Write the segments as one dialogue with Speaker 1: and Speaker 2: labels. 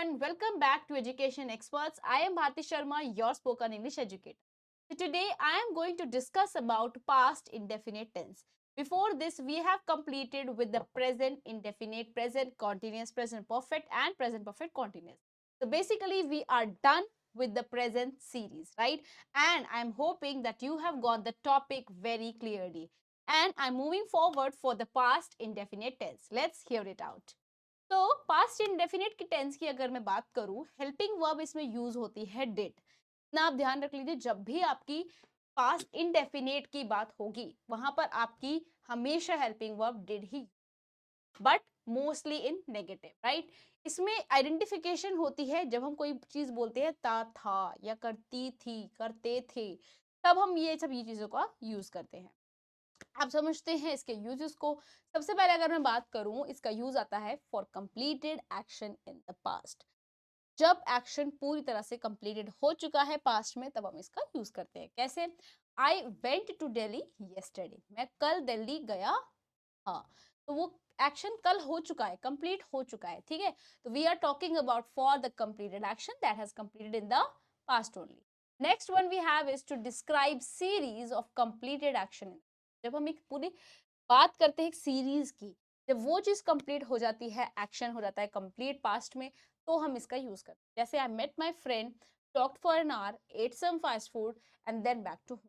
Speaker 1: everyone, welcome back to Education Experts. I am Bharti Sharma, your spoken English educator. So today I am going to discuss about past indefinite tense. Before this, we have completed with the present indefinite, present continuous, present perfect and present perfect continuous. So basically we are done with the present series, right? And I'm hoping that you have got the topic very clearly. And I'm moving forward for the past indefinite tense. Let's hear it out. तो past indefinite की tense की अगर मैं बात करूं, helping verb इसमें use होती है डिड ना। आप ध्यान रख लीजिए, जब भी आपकी पास्ट इंडेफिनिट की बात होगी वहां पर आपकी हमेशा helping verb did he, but mostly in negative, right. इसमें आइडेंटिफिकेशन होती है जब हम कोई चीज बोलते हैं ता था या करती थी करते थे, तब हम ये चीजों का यूज करते हैं। आप समझते हैं इसके यूजेस को। सबसे पहले अगर मैं बात करूं, इसका यूज आता है for completed action in the past. जब एक्शन पूरी तरह से कंप्लीटेड हो चुका है पास्ट में, तब हम इसका यूज करते हैं। कैसे? I went to Delhi yesterday, मैं कल दिल्ली गया। हाँ, तो वो एक्शन कल हो चुका है, कंप्लीट हो चुका है, ठीक है। तो we are talking about for the completed action that has completed in the past only. Next one we have is to describe series of completed action. जब हम एक पूरी बात करते हैं एक सीरीज की, जब वो चीज कंप्लीट हो जाती है, एक्शन हो जाता है कंप्लीट पास्ट में, तो हम इसका यूज करते हैं। जैसे I met my friend, talked for an hour, ate some fast food and then back to home.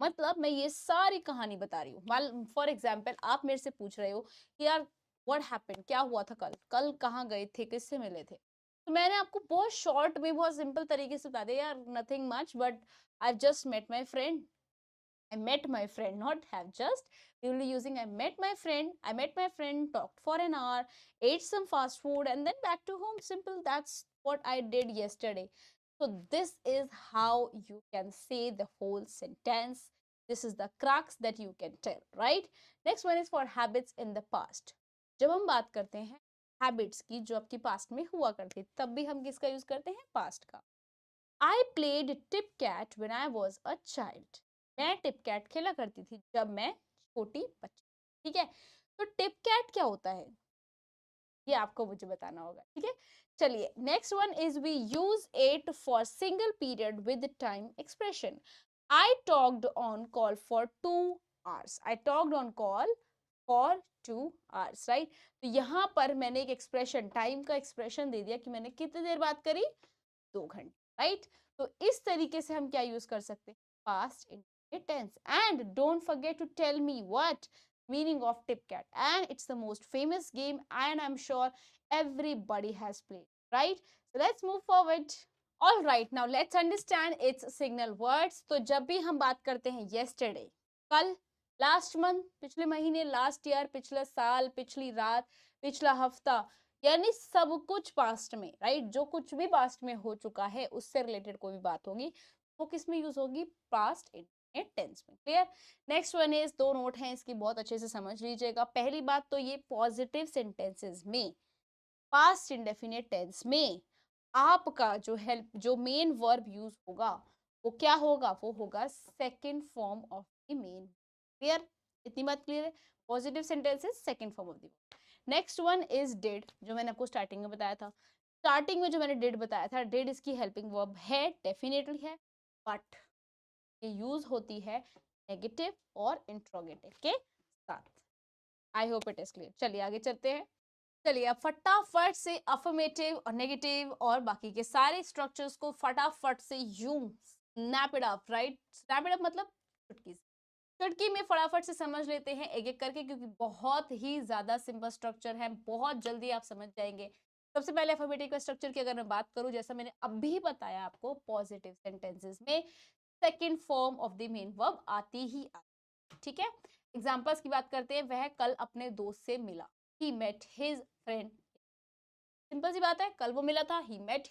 Speaker 1: मतलब मैं ये सारी कहानी बता रही हूँ। फॉर एग्जाम्पल, आप मेरे से पूछ रहे हो कि यार व्हाट हैपेंड, क्या हुआ था कल, कल कहाँ गए थे, किससे मिले थे। तो मैंने आपको बहुत शॉर्ट में, बहुत सिंपल तरीके से बता दिया यार, nothing much, but I just met my friend. I met my friend, not have just. We will be using I met my friend. I met my friend, talked for an hour, ate some fast food, and then back to home. Simple. That's what I did yesterday. So, this is how you can say the whole sentence. This is the crux that you can tell, right? Next one is for habits in the past. जब हम बात करते हैं habits की जो आपकी past में हुआ करती, तब भी हम किसका यूज करते हैं? पास्ट का। I played tip cat when I was a child. मैं टिप कैट खेला करती थी जब मैं छोटी बच्ची। ठीक है, तो टिप कैट क्या होता है ये आपको मुझे बताना होगा, ठीक है। चलिए, next one is we use it for single period with time expression. I talked on call for 2 hours। I talked on call for 2 hours, right. तो यहाँ पर मैंने एक एक्सप्रेशन, टाइम का एक्सप्रेशन दे दिया कि मैंने कितनी देर बात करी, 2 घंटे, राइट। तो इस तरीके से हम क्या यूज कर सकते हैं? Past indefinite tense. And don't forget to tell me what meaning of tip cat, and it's the most famous game and I'm sure everybody has played, right? So let's move forward. All right, now let's understand its signal words. तो जब भी हम बात करते हैं yesterday, कल, last month, पिछले महीने, लास्ट ईयर, पिछला साल, पिछली रात, पिछला हफ्ता, यानी सब कुछ पास्ट में, राइट। जो कुछ भी पास्ट में हो चुका है उससे रिलेटेड कोई भी बात होगी, वो किस में यूज होगी? पास्ट इंडेफिनिट टेंस में। क्लियर? नेक्स्ट वन इज, दो नोट हैं इसकी, बहुत अच्छे से समझ लीजिएगा। पहली बात तो ये पॉजिटिव सेंटेंसेस में, पास्ट इंडेफिनिट टेंस में आपका जो मेन वर्ब यूज होगा वो क्या होगा? वो होगा second form of the main. Clear? इतनी बात क्लियर है? Positive sentences second form of the. Next one is did, जो मैंने आपको स्टार्टिंग में बताया था। स्टार्टिंग में जो मैंने डिड बताया था, डिड इसकी हेल्पिंग वर्ब है, डेफिनेटली है, बट ये यूज होती है नेगेटिव और इंट्रोगेटिव के साथ। I hope it is clear. चलिए आगे चलते हैं। चलिए अब फटाफट से अफर्मेटिव और नेगेटिव और बाकी के सारे स्ट्रक्चर्स को फटाफट से यूं snap it up, right. Snap it up मतलब चुटकी से, चुटकी में फटाफट से समझ लेते हैं एक एक करके, क्योंकि बहुत ही ज्यादा सिंपल स्ट्रक्चर है, बहुत जल्दी आप समझ जाएंगे। सबसे पहले अफर्मेटिव का स्ट्रक्चर की अगर मैं बात करूं, जैसा मैंने अभी बताया आपको, पॉजिटिव सेंटेंसेस में second form of the main verb आती ही आती, ठीक है। एग्जाम्पल्स की बात करते हैं। वह कल अपने दोस्त से मिला, he met his friend. Simple सी बात है, कल वो मिला था, ही मेट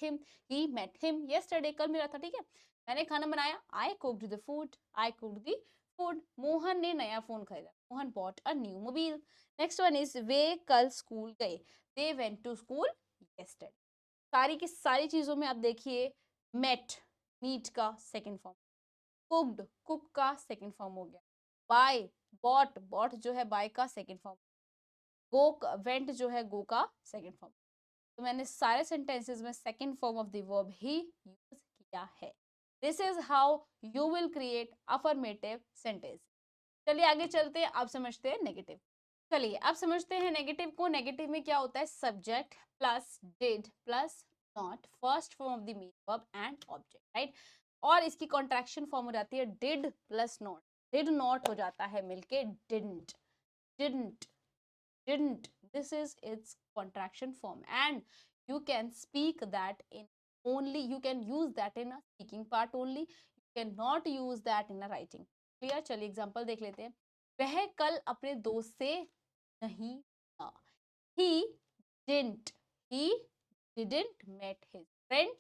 Speaker 1: हिम यस्टरडे, कल मिला था, ठीक है। मैंने खाना बनाया, I cooked the food, I cooked the food. Mohan ने नया फोन खरीदा, Mohan bought a new mobile. Next one is वे कल स्कूल गए, they went to school yesterday. सारी की सारी चीजों में आप देखिए, मेट मीट का सेकंड फॉर्म, कुक्ड कुक का सेकंड फॉर्म हो गया, बाय बॉट बॉट जो है बाय का सेकंड फॉर्म, गो वेंट जो है गो का सेकंड फॉर्म। तो मैंने सारे सेंटेंसेस में second form of the verb he use किया है। This is how you will create affirmative sentence. चलिए आगे चलते हैं, अब समझते हैं नेगेटिव। चलिए अब समझते हैं नेगेटिव को। नेगेटिव में क्या होता है, subject plus did plus not, first form of the main verb and object, right. और इसकी कॉन्ट्रैक्शन फॉर्म हो जाती है did plus not, did not हो जाता है मिलके didn't, didn't, didn't. This is its contraction form, and you can speak that in only, you can use that in a speaking part only, you cannot use that in a writing. Clear? चलिए example देख लेते हैं। वह कल अपने दोस्त से नहीं मिला। he didn't, he didn't met his friend।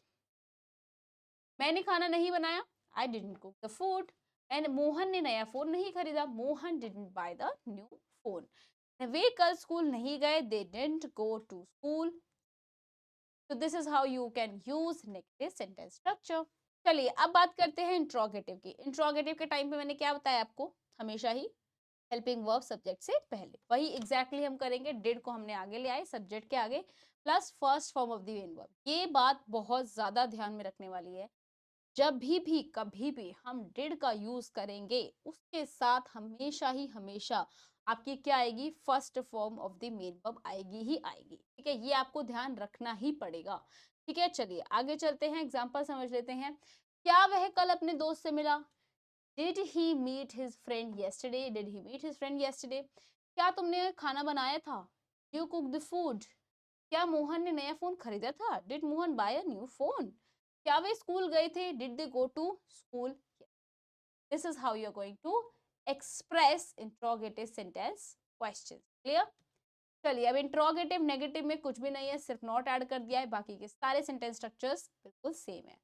Speaker 1: मैंने खाना नहीं बनाया, I didn't cook the food। And Mohan ने नया फोन नहीं खरीदा, Mohan didn't buy the new phone। वे कल स्कूल नहीं गए, they didn't go to school। so this is how you can use negative sentence structure। चलिए अब बात करते हैं इंट्रोगेटिव की। इंट्रोगेटिव के टाइम पे मैंने क्या बताया आपको, हमेशा ही हेल्पिंग वर्ब सब्जेक्ट से पहले, वही एग्जैक्टली हम करेंगे। डिड को हमने आगे ले आए सब्जेक्ट के आगे, plus first form of the main verb. ये बात बहुत ज्यादा ध्यान में रखने वाली है। जब भी कभी भी हम डिड का यूज करेंगे, उसके साथ हमेशा ही हमेशा आपकी क्या आएगी, first form of the main verb आएगी ही आएगी। ठीक है, ये आपको ध्यान रखना ही पड़ेगा। ठीक है, चलिए आगे चलते हैं, एग्जांपल समझ लेते हैं। क्या वह कल अपने दोस्त से मिला? Did he meet his friend yesterday, did he meet his friend yesterday. क्या तुमने खाना बनाया था? You cook the food. क्या मोहन ने नया फोन खरीदा था? Did Mohan buy a new phone. क्या वे स्कूल गए थे? Did they go to school? This is how you are going to express interrogative sentence question. Clear? चलिए अब इंट्रोगेटिव नेगेटिव में कुछ भी नहीं है, सिर्फ नॉट ऐड कर दिया है, बाकी के सारे सेंटेंस स्ट्रक्चर्स बिल्कुल सेम है।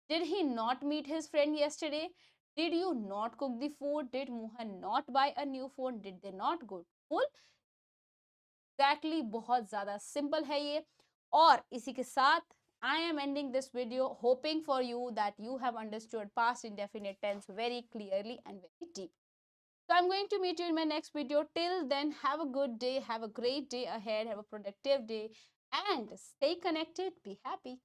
Speaker 1: Did he not meet his friend yesterday? Did you not cook the food? Did Mohan not buy a new phone? Did they not go to school? Exactly, बहुत ज्यादा सिंपल है ये। और इसी के साथ I am ending this video, hoping for you that you have understood past indefinite tense very clearly and very deep. So I'm going to meet you in my next video. Till then, have a good day, have a great day ahead, have a productive day, and stay connected, be happy.